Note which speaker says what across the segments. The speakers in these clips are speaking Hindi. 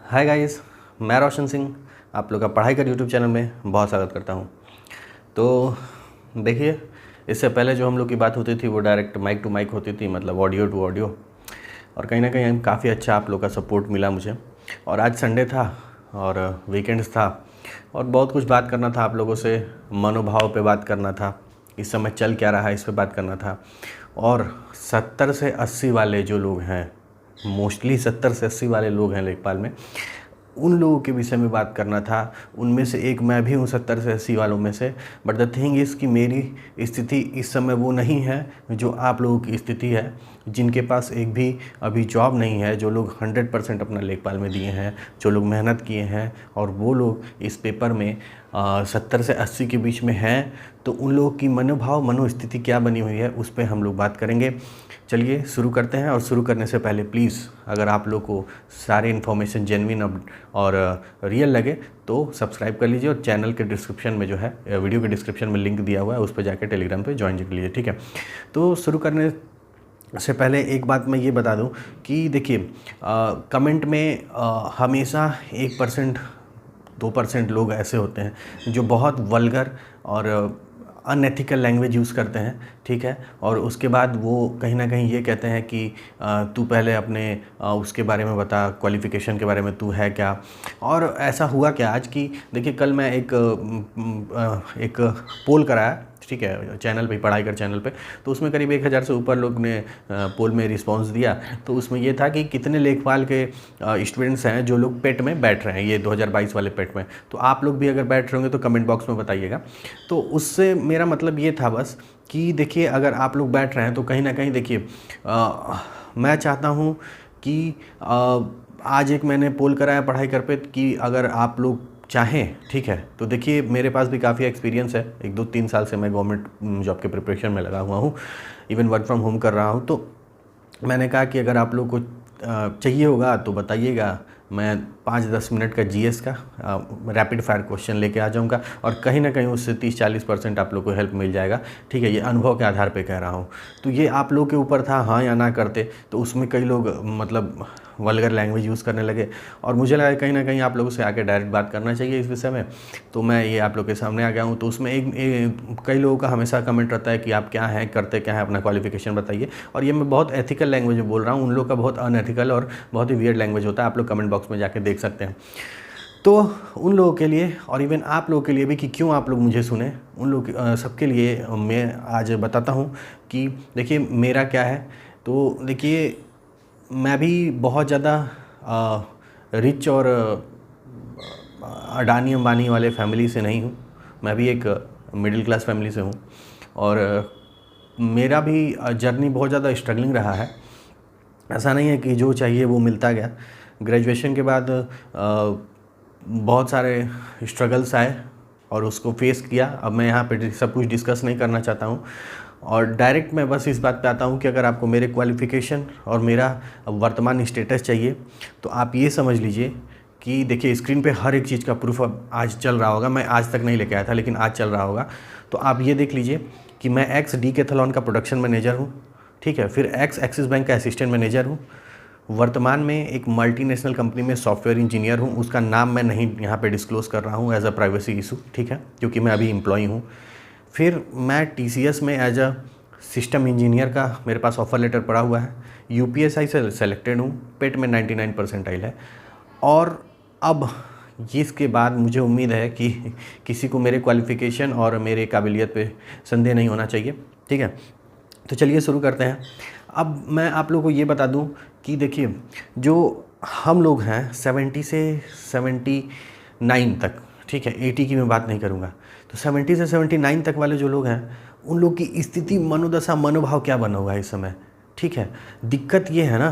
Speaker 1: हाय गाइस, मैं रोशन सिंह आप लोग का पढ़ाई कर यूट्यूब चैनल में बहुत स्वागत करता हूं। तो देखिए, इससे पहले जो हम लोग की बात होती थी वो डायरेक्ट माइक टू माइक होती थी, मतलब ऑडियो टू ऑडियो, और कहीं ना कहीं काफ़ी अच्छा आप लोग का सपोर्ट मिला मुझे। और आज संडे था और वीकेंड्स था और बहुत कुछ बात करना था आप लोगों से, मनोभाव पे बात करना था, इस समय चल क्या रहा है इस पे बात करना था। और 70 से 80 वाले जो लोग हैं, मोस्टली 70 से 80 वाले लोग हैं लेखपाल में, उन लोगों के विषय में बात करना था। उनमें से एक मैं भी हूँ 70 से 80 वालों में से। बट द थिंग इज़ कि मेरी स्थिति इस समय वो नहीं है जो आप लोगों की स्थिति है, जिनके पास एक भी अभी जॉब नहीं है, जो लोग 100% अपना लेखपाल में दिए हैं, जो लोग मेहनत किए हैं और वो लोग इस पेपर में 70 से 80 के बीच में हैं। तो उन लोगों की मनोस्थिति क्या बनी हुई है उस पर हम लोग बात करेंगे। चलिए शुरू करते हैं। और शुरू करने से पहले प्लीज़, अगर आप लोग को सारी इन्फॉर्मेशन जेन्युइन और रियल लगे तो सब्सक्राइब कर लीजिए, और चैनल के डिस्क्रिप्शन में जो है, वीडियो के डिस्क्रिप्शन में लिंक दिया हुआ है, उस पर जाकर टेलीग्राम पे ज्वाइन कर लीजिए, ठीक है। तो शुरू करने से पहले एक बात मैं ये बता दूं कि देखिए, कमेंट में हमेशा 1% 2% लोग ऐसे होते हैं जो बहुत वल्गर और अनएथिकल लैंग्वेज यूज़ करते हैं, ठीक है। और उसके बाद वो कहीं ना कहीं ये कहते हैं कि तू पहले अपने उसके बारे में बता, क्वालिफ़िकेशन के बारे में तू है क्या। और ऐसा हुआ क्या आज की, देखिए कल मैं एक पोल कराया, ठीक है, चैनल पे, पढ़ाई कर चैनल पे। तो उसमें करीब 1000 से ऊपर लोग ने पोल में रिस्पांस दिया। तो उसमें ये था कि कितने लेखपाल के स्टूडेंट्स हैं जो लोग पेट में बैठ रहे हैं, ये 2022 वाले पेट में। तो आप लोग भी अगर बैठ रहे होंगे तो कमेंट बॉक्स में बताइएगा। तो उससे मेरा मतलब ये था बस कि देखिए, अगर आप लोग बैठ रहे हैं तो कहीं ना कहीं देखिए, मैं चाहता हूँ कि आज एक मैंने पोल कराया पढ़ाई कर पे कि अगर आप लोग चाहें, ठीक है, तो देखिए मेरे पास भी काफ़ी एक्सपीरियंस है, 1-2-3 साल से मैं गवर्नमेंट जॉब के प्रिपरेशन में लगा हुआ हूँ, इवन वर्क फ्रॉम होम कर रहा हूँ। तो मैंने कहा कि अगर आप लोग को चाहिए होगा तो बताइएगा, मैं 5-10 मिनट का जीएस का रैपिड फायर क्वेश्चन लेके आ जाऊंगा, और कहीं ना कहीं उससे 30-40% आप लोग को हेल्प मिल जाएगा, ठीक है। ये अनुभव के आधार पे कह रहा हूँ। तो ये आप लोग के ऊपर था, हाँ या ना करते। तो उसमें कई लोग मतलब वल्गर लैंग्वेज यूज़ करने लगे, और मुझे लगा कहीं ना कहीं आप लोगों से आके डायरेक्ट बात करना चाहिए इस विषय में। तो मैं ये आप लोग के सामने आ गया हूँ। तो उसमें कई लोगों का हमेशा कमेंट रहता है कि आप क्या हैं, करते क्या हैं, अपना क्वालिफिकेशन बताइए। और ये मैं बहुत एथिकल लैंग्वेज में बोल रहा हूँ, उन लोग का बहुत अनएथिकल और बहुत ही वियर्ड लैंग्वेज होता है। आप लोग कमेंट बॉक्स में जाके देख सकते हैं। तो उन लोगों के लिए और इवन आप लोगों के लिए भी कि क्यों आप लोग मुझे सुने, उन लोग सबके लिए मैं आज बताता हूँ कि देखिए मेरा क्या है। तो देखिए, मैं भी बहुत ज़्यादा रिच और अडानी अंबानी वाले फैमिली से नहीं हूँ। मैं भी एक मिडिल क्लास फैमिली से हूँ, और मेरा भी जर्नी बहुत ज़्यादा स्ट्रगलिंग रहा है। ऐसा नहीं है कि जो चाहिए वो मिलता गया। ग्रेजुएशन के बाद बहुत सारे स्ट्रगल्स आए और उसको फेस किया। अब मैं यहाँ पे सब कुछ डिस्कस नहीं करना चाहता हूँ, और डायरेक्ट मैं बस इस बात पे आता हूँ कि अगर आपको मेरे क्वालिफ़िकेशन और मेरा वर्तमान स्टेटस चाहिए तो आप ये समझ लीजिए कि देखिए, स्क्रीन पे हर एक चीज़ का प्रूफ अब आज चल रहा होगा। मैं आज तक नहीं लेके आया था, लेकिन आज चल रहा होगा। तो आप ये देख लीजिए कि मैं एक्स डीकैथलॉन का प्रोडक्शन मैनेजर हूँ, ठीक है। फिर एक्स एक्सिस बैंक का असिस्टेंट मैनेजर हूँ। वर्तमान में एक मल्टीनेशनल कंपनी में सॉफ्टवेयर इंजीनियर हूँ। उसका नाम मैं नहीं यहाँ पे डिस्क्लोज कर रहा हूँ एज अ प्राइवेसी इशू, ठीक है, क्योंकि मैं अभी एम्प्लॉई हूँ। फिर मैं टीसीएस में एज अ सिस्टम इंजीनियर का मेरे पास ऑफर लेटर पड़ा हुआ है। यूपीएसआई से सेलेक्टेड हूँ, पेट में 99 परसेंटाइल है। और अब इसके बाद मुझे उम्मीद है कि किसी को मेरे क्वालिफ़िकेशन और मेरे काबिलियत पे संदेह नहीं होना चाहिए, ठीक है। तो चलिए शुरू करते हैं। अब मैं आप लोगों को ये बता दूं कि देखिए, जो हम लोग हैं 70 से 79 तक, ठीक है, 80 की मैं बात नहीं करूंगा। तो 70 से 79 तक वाले जो लोग हैं, उन लोग की स्थिति, मनोदशा, मनोभाव क्या बना हुआ है इस समय, ठीक है। दिक्कत ये है ना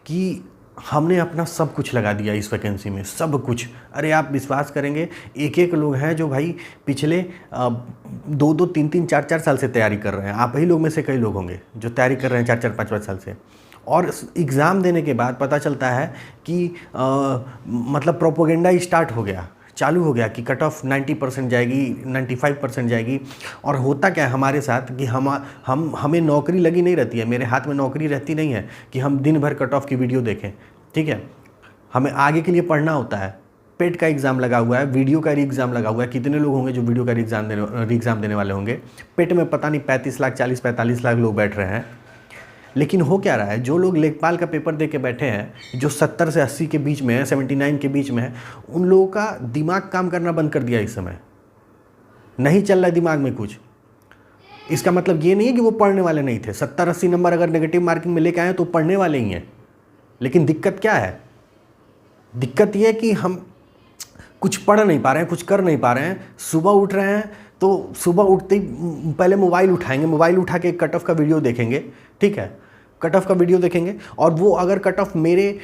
Speaker 1: कि हमने अपना सब कुछ लगा दिया इस वैकेंसी में, सब कुछ। अरे आप विश्वास करेंगे, एक एक लोग हैं जो भाई पिछले 2-2, 3-3, 4-4 साल से तैयारी कर रहे हैं। आप ही लोग में से कई लोग होंगे जो तैयारी कर रहे हैं 4-4, 5-5 साल से। और एग्ज़ाम देने के बाद पता चलता है कि मतलब प्रोपोगेंडा ही स्टार्ट हो गया, चालू हो गया कि कट ऑफ 90% जाएगी, 95% जाएगी। और होता क्या है हमारे साथ कि हमें नौकरी लगी नहीं रहती है, मेरे हाथ में नौकरी रहती नहीं है कि हम दिन भर कट ऑफ की वीडियो देखें, ठीक है। हमें आगे के लिए पढ़ना होता है। पेट का एग्ज़ाम लगा हुआ है, वीडियो का री एग्ज़ाम लगा हुआ है। कितने लोग होंगे जो वीडियो का री एग्ज़ाम देने वाले होंगे? पेट में पता नहीं 35 लाख 40-45 लाख लोग बैठ रहे हैं। लेकिन हो क्या रहा है, जो लोग लेखपाल का पेपर दे के बैठे हैं, जो 70 से 80 के बीच में है, 79 के बीच में है, उन लोगों का दिमाग काम करना बंद कर दिया। इस समय नहीं चल रहा है दिमाग में कुछ। इसका मतलब ये नहीं है कि वो पढ़ने वाले नहीं थे। 70-80 नंबर अगर नेगेटिव मार्किंग में लेके आए तो पढ़ने वाले ही हैं। लेकिन दिक्कत क्या है? दिक्कत ये है कि हम कुछ पढ़ नहीं पा रहे हैं, कुछ कर नहीं पा रहे हैं। सुबह उठ रहे हैं तो सुबह उठते ही पहले मोबाइल उठाएंगे, मोबाइल उठा के कट ऑफ का वीडियो देखेंगे, ठीक है, कट ऑफ का वीडियो देखेंगे, और वो अगर कट ऑफ मेरे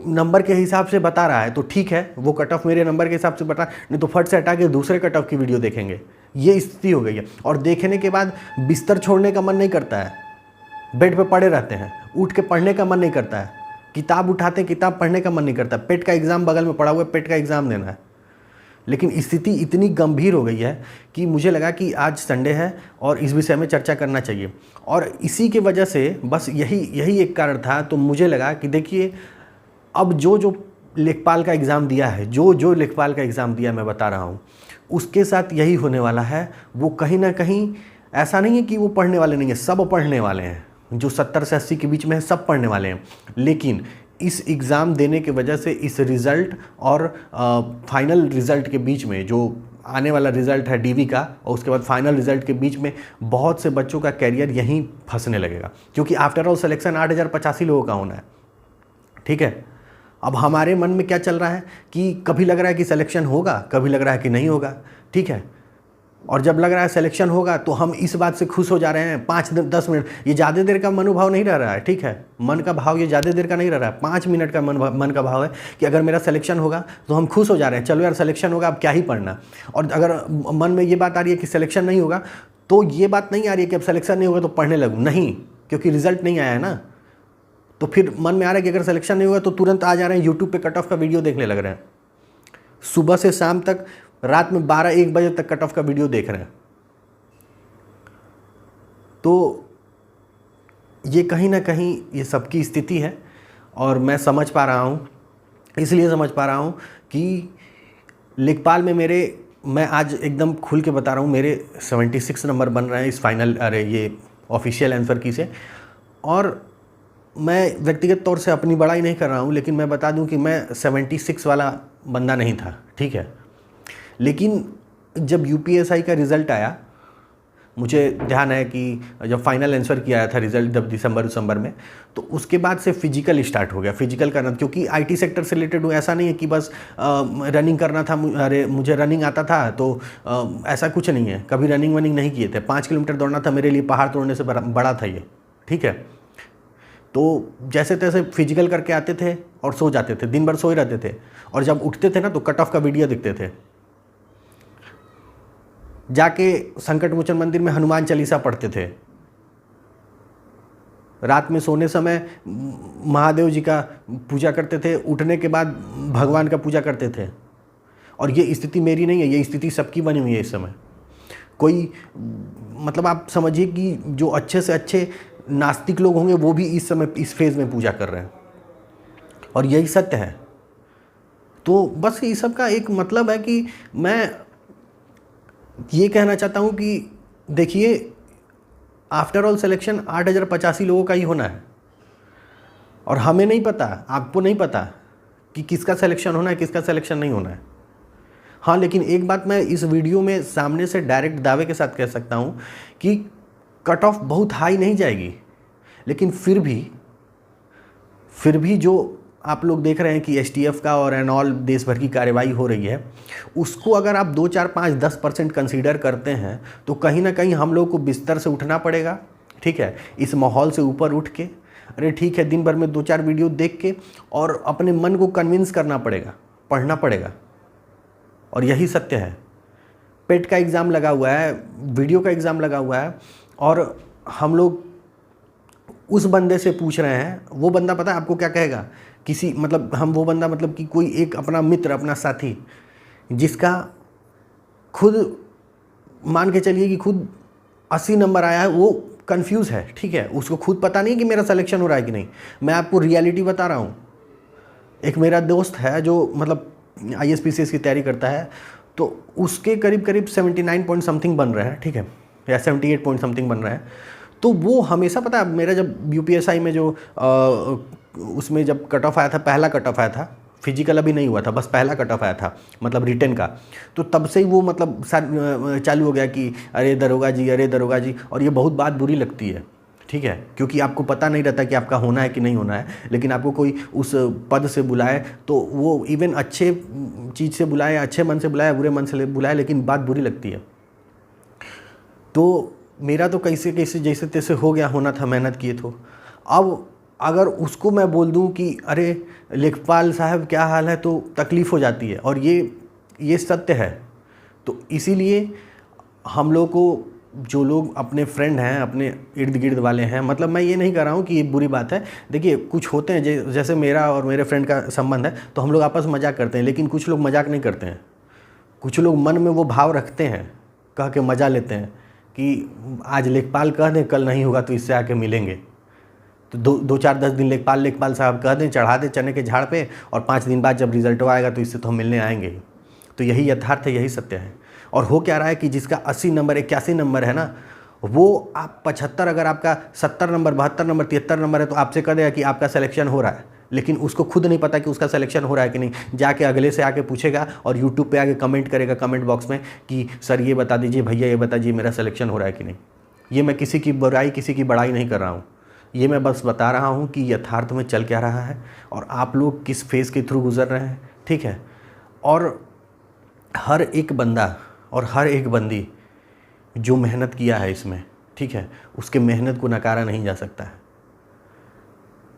Speaker 1: नंबर के हिसाब से बता रहा है तो ठीक है, वो कट ऑफ मेरे नंबर के हिसाब से बता, नहीं तो फट से हटा के दूसरे कट ऑफ की वीडियो देखेंगे। ये स्थिति हो गई है। और देखने के बाद बिस्तर छोड़ने का मन नहीं करता है, बेड पे पड़े रहते हैं, उठ के पढ़ने का मन नहीं करता है, किताब उठाते हैं, किताब पढ़ने का मन नहीं करता। पेट का एग्ज़ाम बगल में पड़ा हुआ है, पेट का एग्ज़ाम देना है। लेकिन स्थिति इतनी गंभीर हो गई है कि मुझे लगा कि आज संडे है और इस विषय में चर्चा करना चाहिए। और इसी के वजह से बस यही एक कारण था। तो मुझे लगा कि देखिए, अब जो लेखपाल का एग्ज़ाम दिया है, जो लेखपाल का एग्ज़ाम दिया मैं बता रहा हूँ, उसके साथ यही होने वाला है। वो कहीं ना कहीं ऐसा नहीं है कि वो पढ़ने वाले नहीं है, सब पढ़ने वाले हैं। जो 70 से 80 के बीच में है, सब पढ़ने वाले हैं। लेकिन इस एग्ज़ाम देने के वजह से इस रिज़ल्ट और फाइनल रिज़ल्ट के बीच में, जो आने वाला रिज़ल्ट है डीवी का, और उसके बाद फाइनल रिज़ल्ट के बीच में बहुत से बच्चों का कैरियर यहीं फंसने लगेगा। क्योंकि आफ्टर ऑल सिलेक्शन 8085 लोगों का होना है, ठीक है। अब हमारे मन में क्या चल रहा है कि कभी लग रहा है कि सिलेक्शन होगा, कभी लग रहा है कि नहीं होगा, ठीक है। और जब लग रहा है सिलेक्शन होगा तो हम इस बात से खुश हो जा रहे हैं 5-10 मिनट। ये ज़्यादा देर का मनोभाव नहीं रह रहा है, ठीक है। मन का भाव ये ज़्यादा देर का नहीं रह रहा है, 5 मिनट का मन का भाव है कि अगर मेरा सिलेक्शन होगा तो हम खुश हो जा रहे हैं, चलो यार सिलेक्शन होगा, अब क्या ही पढ़ना। और अगर मन में ये बात आ रही है कि सिलेक्शन नहीं होगा, तो ये बात नहीं आ रही है कि अब सिलेक्शन नहीं होगा तो पढ़ने लगूँ, नहीं, क्योंकि रिजल्ट नहीं आया है ना। तो फिर मन में आ रहा है कि अगर सिलेक्शन नहीं होगा तो तुरंत आ जा रहे हैं यूट्यूब पे कट ऑफ का वीडियो देखने लग रहे हैं। सुबह से शाम तक, रात में 12-1 बजे तक कट ऑफ का वीडियो देख रहे हैं। तो ये कहीं ना कहीं ये सबकी स्थिति है। और मैं समझ पा रहा हूँ, इसलिए समझ पा रहा हूँ कि लेखपाल में मैं आज एकदम खुल के बता रहा हूँ, मेरे 76 नंबर बन रहे हैं इस फाइनल, ये ऑफिशियल आंसर की से। और मैं व्यक्तिगत तौर से अपनी बड़ाई नहीं कर रहा हूँ, लेकिन मैं बता दूँ कि मैं 76 वाला बंदा नहीं था, ठीक है। लेकिन जब यूपीएसआई का रिज़ल्ट आया, मुझे ध्यान है कि जब फाइनल आंसर किया आया था रिज़ल्ट, जब दिसंबर में, तो उसके बाद से फिजिकल स्टार्ट हो गया, फिजिकल करना। क्योंकि आईटी सेक्टर से रिलेटेड हूँ, ऐसा नहीं है कि बस रनिंग करना था। अरे मुझे रनिंग आता था, तो ऐसा कुछ नहीं है, कभी रनिंग वनिंग नहीं किए थे। 5 किलोमीटर दौड़ना था मेरे लिए, पहाड़ तोड़ने से बड़ा था ये, ठीक है। तो जैसे तैसे फिजिकल करके आते थे और सो जाते थे, दिन भर सोए रहते थे। और जब उठते थे ना तो कट ऑफ का वीडियो दिखते थे, जाके संकट मोचन मंदिर में हनुमान चालीसा पढ़ते थे, रात में सोने समय महादेव जी का पूजा करते थे, उठने के बाद भगवान का पूजा करते थे। और ये स्थिति मेरी नहीं है, ये स्थिति सबकी बनी हुई है इस समय। कोई मतलब आप समझिए कि जो अच्छे से अच्छे नास्तिक लोग होंगे वो भी इस समय इस फेज़ में पूजा कर रहे हैं, और यही सत्य है। तो बस इस सब का एक मतलब है कि मैं ये कहना चाहता हूँ कि देखिए, आफ्टर ऑल सिलेक्शन 8085 लोगों का ही होना है। और हमें नहीं पता, आपको नहीं पता कि किसका सिलेक्शन होना है, किसका सिलेक्शन नहीं होना है। हाँ, लेकिन एक बात मैं इस वीडियो में सामने से डायरेक्ट दावे के साथ कह सकता हूँ कि कट ऑफ बहुत हाई नहीं जाएगी, लेकिन फिर भी जो आप लोग देख रहे हैं कि एसटीएफ का और एंड ऑल देश भर की कार्रवाई हो रही है, उसको अगर आप 2, 4, 5, 10% कंसीडर करते हैं तो कहीं ना कहीं हम लोग को बिस्तर से उठना पड़ेगा, ठीक है। इस माहौल से ऊपर उठ के, अरे ठीक है, दिन भर में 2-4 वीडियो देख के और अपने मन को कन्विंस करना पड़ेगा, पढ़ना पड़ेगा। और यही सत्य है। पेट का एग्ज़ाम लगा हुआ है, वीडियो का एग्ज़ाम लगा हुआ है, और हम लोग उस बंदे से पूछ रहे हैं। वो बंदा पता है आपको क्या कहेगा? वो बंदा मतलब कि कोई एक अपना मित्र, अपना साथी, जिसका खुद मान के चलिए कि खुद 80 नंबर आया है, वो कंफ्यूज है, ठीक है। उसको खुद पता नहीं कि मेरा सिलेक्शन हो रहा है कि नहीं। मैं आपको रियलिटी बता रहा हूँ। एक मेरा दोस्त है जो मतलब ISPCS की तैयारी करता है, तो उसके करीब करीब 79 पॉइंट समथिंग बन रहा है, ठीक है, या 78 पॉइंट समथिंग बन रहा है। तो वो हमेशा, पता है मेरा जब UPSI में जो उसमें जब कट ऑफ आया था, पहला कट ऑफ आया था, फिजिकल अभी नहीं हुआ था, बस पहला कट ऑफ आया था मतलब रिटन का, तो तब से ही वो मतलब चालू हो गया कि अरे दरोगा जी, अरे दरोगा जी। और ये बहुत बात बुरी लगती है, ठीक है, क्योंकि आपको पता नहीं रहता कि आपका होना है कि नहीं होना है, लेकिन आपको कोई उस पद से बुलाए तो वो इवन अच्छे चीज़ से बुलाए, अच्छे मन से बुलाए, बुरे मन से बुलाए, लेकिन बात बुरी लगती है। तो मेरा तो कैसे कैसे जैसे तैसे हो गया, होना था, मेहनत किए तो। अब अगर उसको मैं बोल दूं कि अरे लेखपाल साहब क्या हाल है, तो तकलीफ़ हो जाती है, और ये सत्य है। तो इसीलिए हम लोग को, जो लोग अपने फ्रेंड हैं, अपने इर्द गिर्द वाले हैं, मतलब मैं ये नहीं कर रहा हूँ कि ये बुरी बात है, देखिए कुछ होते हैं जैसे मेरा और मेरे फ्रेंड का संबंध है, तो हम लोग आपस में मजाक करते हैं, लेकिन कुछ लोग मजाक नहीं करते हैं, कुछ लोग मन में वो भाव रखते हैं, कह के मज़ा लेते हैं कि आज लेखपाल कह दें कल नहीं होगा तो इससे आके मिलेंगे, तो 2-4-10 दिन लेखपाल साहब कह दें, चढ़ा दें चने के झाड़ पे, और 5 दिन बाद जब रिजल्ट आएगा तो इससे तो हम मिलने आएंगे ही। तो यही यथार्थ है, यही सत्य है। और हो क्या रहा है कि जिसका 80 नंबर 81 नंबर है ना, वो आप 75, अगर आपका 70 नंबर 72 नंबर 73 नंबर है, तो आपसे कह देगा कि आपका सिलेक्शन हो रहा है, लेकिन उसको खुद नहीं पता कि उसका सिलेक्शन हो रहा है कि नहीं। जाके अगले से आके पूछेगा और यूट्यूब पे आके कमेंट करेगा कमेंट बॉक्स में कि सर ये बता दीजिए, भैया ये बता दीजिए मेरा सिलेक्शन हो रहा है कि नहीं। ये मैं किसी की बुराई, किसी की बड़ाई नहीं कर रहा हूँ, ये मैं बस बता रहा हूँ कि यथार्थ में चल क्या रहा है और आप लोग किस फेज़ के थ्रू गुजर रहे हैं, ठीक है। और हर एक बंदा और हर एक बंदी जो मेहनत किया है इसमें, ठीक है, उसके मेहनत को नकारा नहीं जा सकता है।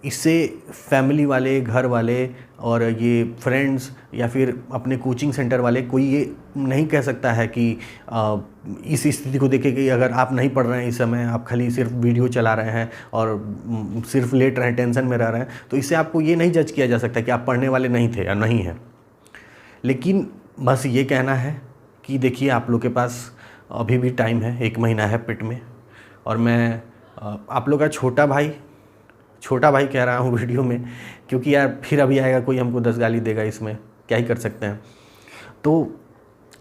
Speaker 1: इससे फैमिली वाले, घर वाले और ये फ्रेंड्स या फिर अपने कोचिंग सेंटर वाले, कोई ये नहीं कह सकता है कि इस स्थिति को देखे कि अगर आप नहीं पढ़ रहे हैं इस समय, आप खाली सिर्फ वीडियो चला रहे हैं और सिर्फ लेट रहे हैं, टेंशन में रह रहे हैं, तो इससे आपको ये नहीं जज किया जा सकता कि आप पढ़ने वाले नहीं थे या नहीं हैं। लेकिन बस ये कहना है कि देखिए आप लोग के पास अभी भी टाइम है, 1 महीना है पेट में, और मैं आप लोग का छोटा भाई कह रहा हूँ वीडियो में, क्योंकि यार फिर अभी आएगा कोई हमको 10 गाली देगा, इसमें क्या ही कर सकते हैं। तो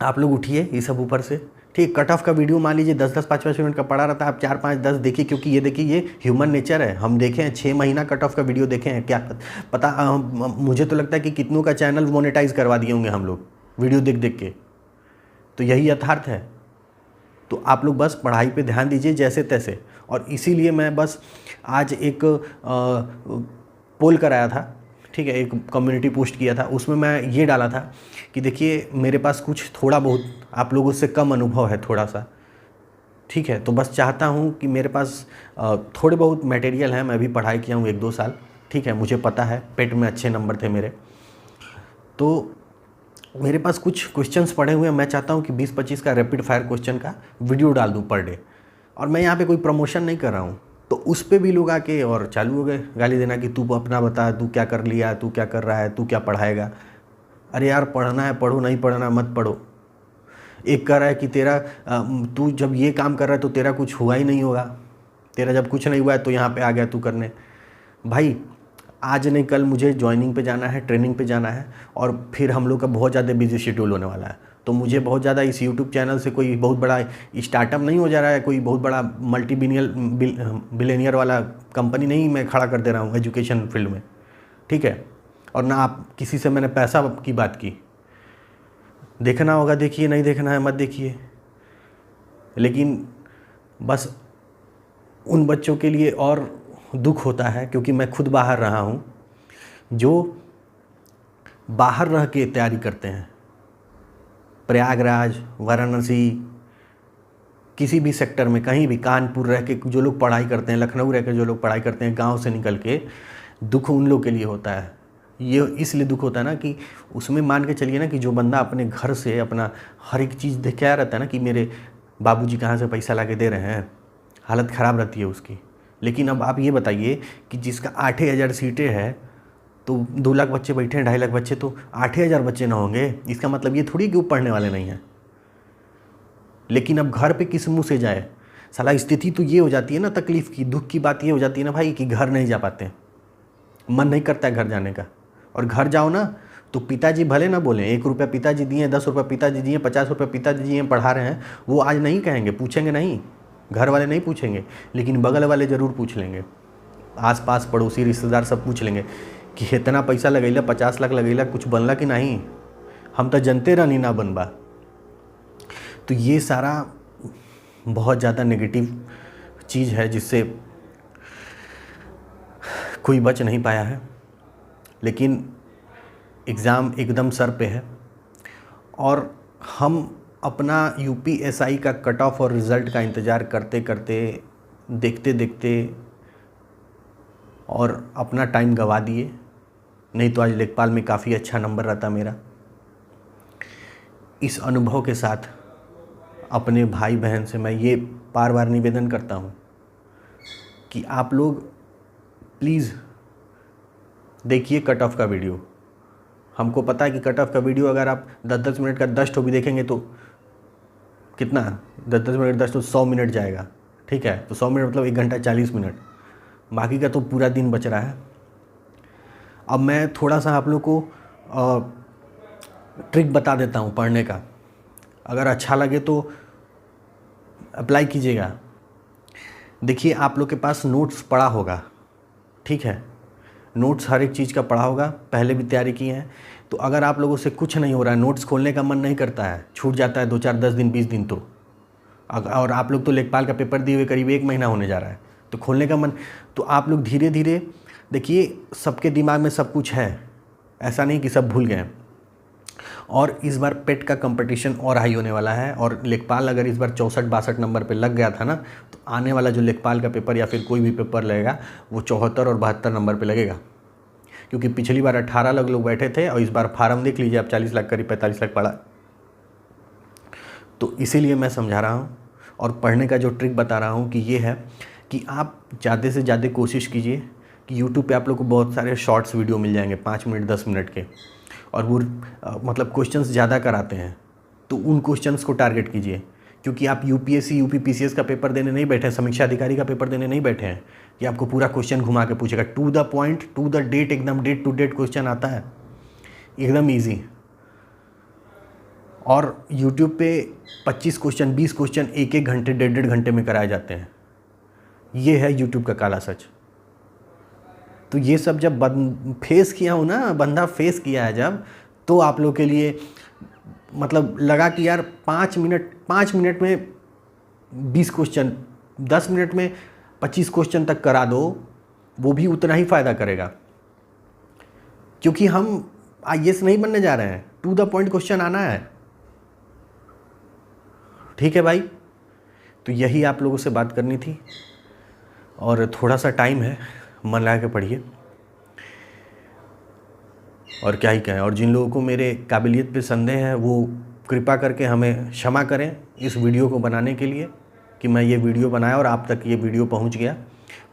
Speaker 1: आप लोग उठिए ये सब ऊपर से, ठीक। कट ऑफ का वीडियो मान लीजिए 10-10 5-5 मिनट का पड़ा रहता है, आप 4-5-10 देखिए, क्योंकि ये देखिए ये ह्यूमन नेचर है। हम देखे हैं 6 महीना कट ऑफ का वीडियो देखे हैं, क्या पता मुझे तो लगता है कि कितनों का चैनल मोनेटाइज करवा दिए होंगे हम लोग वीडियो देख देख के। तो यही यथार्थ है। तो आप लोग बस पढ़ाई पे ध्यान दीजिए जैसे तैसे। और इसीलिए मैं बस आज एक पोल कराया था, ठीक है, एक कम्युनिटी पोस्ट किया था, उसमें मैं ये डाला था कि देखिए मेरे पास कुछ थोड़ा बहुत आप लोगों से कम अनुभव है थोड़ा सा, ठीक है। तो बस चाहता हूँ कि मेरे पास थोड़े बहुत मटेरियल हैं, मैं भी पढ़ाई किया हूँ 1-2 साल, ठीक है, मुझे पता है, पेट में अच्छे नंबर थे मेरे, तो मेरे पास कुछ क्वेश्चंस पढ़े हुए हैं। मैं चाहता हूँ कि 20-25 का रैपिड फायर क्वेश्चन का वीडियो डाल दूँ पर डे। और मैं यहाँ पे कोई प्रमोशन नहीं कर रहा हूँ, तो उस पर भी लोग आके और चालू हो गए गाली देना कि तू अपना बता, तू क्या कर लिया, तू क्या कर रहा है, तू क्या पढ़ाएगा। अरे यार पढ़ना है पढ़ो, नहीं पढ़ना मत पढ़ो। एक कह रहा है कि तेरा तू जब ये काम कर रहा है तो तेरा कुछ हुआ ही नहीं होगा, तेरा जब कुछ नहीं हुआ है तो यहाँ पे आ गया तू करने। भाई आज नहीं कल मुझे ज्वाइनिंग पे जाना है, ट्रेनिंग पे जाना है, और फिर हम लोग का बहुत ज़्यादा बिजी शेड्यूल होने वाला है। तो मुझे बहुत ज़्यादा इस यूट्यूब चैनल से कोई बहुत बड़ा स्टार्टअप नहीं हो जा रहा है, कोई बहुत बड़ा मल्टी बिलियनियर वाला कंपनी नहीं मैं खड़ा कर दे रहा हूँ एजुकेशन फील्ड में, ठीक है। और ना आप किसी से मैंने पैसा की बात की, देखना होगा देखिए, नहीं देखना है मत देखिए। लेकिन बस उन बच्चों के लिए और दुख होता है, क्योंकि मैं खुद बाहर रहा हूँ, जो बाहर रह के तैयारी करते हैं, प्रयागराज, वाराणसी, किसी भी सेक्टर में, कहीं भी, कानपुर रह के जो लोग पढ़ाई करते हैं, लखनऊ रह के जो लोग पढ़ाई करते हैं, गांव से निकल के, दुख उन लोग के लिए होता है। ये इसलिए दुख होता है ना कि उसमें मान के चलिए ना कि जो बंदा अपने घर से अपना हर एक चीज़ देख के आया रहता है ना कि मेरे बाबूजी कहाँ से पैसा ला के दे रहे हैं, हालत ख़राब रहती है उसकी। लेकिन अब आप ये बताइए कि जिसका 8,000 सीटें हैं, तो 2 लाख बच्चे बैठे हैं, 2.5 लाख बच्चे, तो 8,000 बच्चे ना होंगे, इसका मतलब ये थोड़ी कि वो पढ़ने वाले नहीं हैं। लेकिन अब घर पे किस मुँह से जाए, साला स्थिति तो ये हो जाती है ना, तकलीफ़ की, दुख की बात ये हो जाती है ना भाई कि घर नहीं जा पाते, मन नहीं करता है घर जाने का। और घर जाओ ना तो पिताजी भले ना बोलें, 1 रुपया पिताजी दिए, 10 रुपया पिताजी दिए, 50 रुपया पिताजी दिए, पढ़ा रहे हैं, वो आज नहीं कहेंगे, पूछेंगे नहीं, घर वाले नहीं पूछेंगे, लेकिन बगल वाले ज़रूर पूछ लेंगे, आस-पास पड़ोसी रिश्तेदार सब पूछ लेंगे कि इतना पैसा लगैला, 50 लाख लगैला, कुछ बनला कि नहीं, हम तो जनते रहनी ना बनबा। तो ये सारा बहुत ज़्यादा नेगेटिव चीज़ है जिससे कोई बच नहीं पाया है। लेकिन एग्ज़ाम एकदम सर पे है और हम अपना यूपीएसआई का कट ऑफ और रिज़ल्ट का इंतज़ार करते करते, देखते देखते और अपना टाइम गंवा दिए। नहीं तो आज लेखपाल में काफ़ी अच्छा नंबर रहता मेरा। इस अनुभव के साथ अपने भाई बहन से मैं ये बार बार निवेदन करता हूँ कि आप लोग प्लीज़ देखिए कट ऑफ का वीडियो। हमको पता है कि कट ऑफ का वीडियो अगर आप 10-10 मिनट का 10 ठो भी देखेंगे तो कितना, 10-10 मिनट 10 तो 100 मिनट जाएगा, ठीक है। तो 100 मिनट मतलब 1 घंटा 40 मिनट, बाकी का तो पूरा दिन बच रहा है। अब मैं थोड़ा सा आप लोग को ट्रिक बता देता हूँ पढ़ने का, अगर अच्छा लगे तो अप्लाई कीजिएगा। देखिए आप लोग के पास नोट्स पड़ा होगा, ठीक है, नोट्स हर एक चीज़ का पढ़ा होगा, पहले भी तैयारी की है। तो अगर आप लोगों से कुछ नहीं हो रहा है, नोट्स खोलने का मन नहीं करता है, छूट जाता है 2-4 10 दिन 20 दिन, तो और आप लोग तो लेखपाल का पेपर दिए हुए करीब 1 महीना होने जा रहा है, तो खोलने का मन, तो आप लोग धीरे धीरे देखिए, सबके दिमाग में सब कुछ है, ऐसा नहीं कि सब भूल गए। और इस बार पेट का कंपटीशन और हाई होने वाला है, और लेखपाल अगर इस बार 64-62 नंबर पे लग गया था ना, तो आने वाला जो लेखपाल का पेपर या फिर कोई भी पेपर लगेगा वो 74 और 72 नंबर पे लगेगा। क्योंकि पिछली बार 18 लोग बैठे थे और इस बार फार्म देख लीजिए आप, 40 लाख करीब 45 लाख पड़ा। तो इसीलिए मैं समझा रहा हूँ और पढ़ने का जो ट्रिक बता रहा हूँ कि ये है कि आप ज़्यादा से ज़्यादा कोशिश कीजिए कि यूट्यूब पे आप लोग को बहुत सारे शॉर्ट्स वीडियो मिल जाएंगे 5 मिनट 10 मिनट के, और वो मतलब क्वेश्चंस ज़्यादा कराते हैं, तो उन क्वेश्चंस को टारगेट कीजिए। क्योंकि आप यूपीएससी यूपीपीसीएस का पेपर देने नहीं बैठे हैं, समीक्षा अधिकारी का पेपर देने नहीं बैठे हैं कि आपको पूरा क्वेश्चन घुमा के पूछेगा, to the point, to the date, एकदम डेट टू डेट क्वेश्चन आता है, एकदम ईजी। और यूट्यूब पे 25 क्वेश्चन 20 क्वेश्चन 1-1 घंटे 1.5 घंटे में कराए जाते हैं। ये है यूट्यूब का काला सच। तो ये सब जब फेस किया हो ना, बंदा फेस किया है जब, तो आप लोग के लिए मतलब लगा कि यार 5 मिनट में 20 क्वेश्चन, 10 मिनट में 25 क्वेश्चन तक करा दो, वो भी उतना ही फ़ायदा करेगा। क्योंकि हम आईएएस नहीं बनने जा रहे हैं, टू द पॉइंट क्वेश्चन आना है, ठीक है भाई। तो यही आप लोगों से बात करनी थी, और थोड़ा सा टाइम है, मन लगा के पढ़िए, और क्या ही कहें। और जिन लोगों को मेरे काबिलियत पे संदेह है वो कृपा करके हमें क्षमा करें इस वीडियो को बनाने के लिए, कि मैं ये वीडियो बनाया और आप तक ये वीडियो पहुंच गया।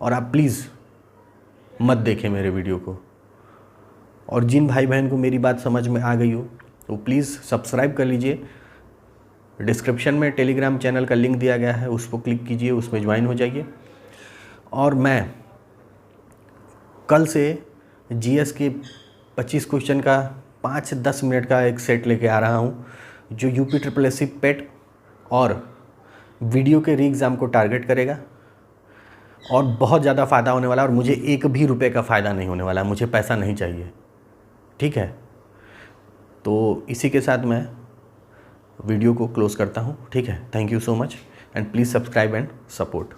Speaker 1: और आप प्लीज़ मत देखें मेरे वीडियो को। और जिन भाई बहन को मेरी बात समझ में आ गई हो तो प्लीज़ सब्सक्राइब कर लीजिए। डिस्क्रिप्शन में टेलीग्राम चैनल का लिंक दिया गया है, उस पर क्लिक कीजिए, उसमें ज्वाइन हो जाइए। और मैं कल से जीएस के 25 क्वेश्चन का 5-10 मिनट का एक सेट लेके आ रहा हूँ, जो यूपीएससी पेट और वीडियो के री एग्ज़ाम को टारगेट करेगा, और बहुत ज़्यादा फ़ायदा होने वाला है। और मुझे 1 भी रुपये का फ़ायदा नहीं होने वाला, मुझे पैसा नहीं चाहिए, ठीक है। तो इसी के साथ मैं वीडियो को क्लोज़ करता हूँ, ठीक है। Thank you so much, and please subscribe and support.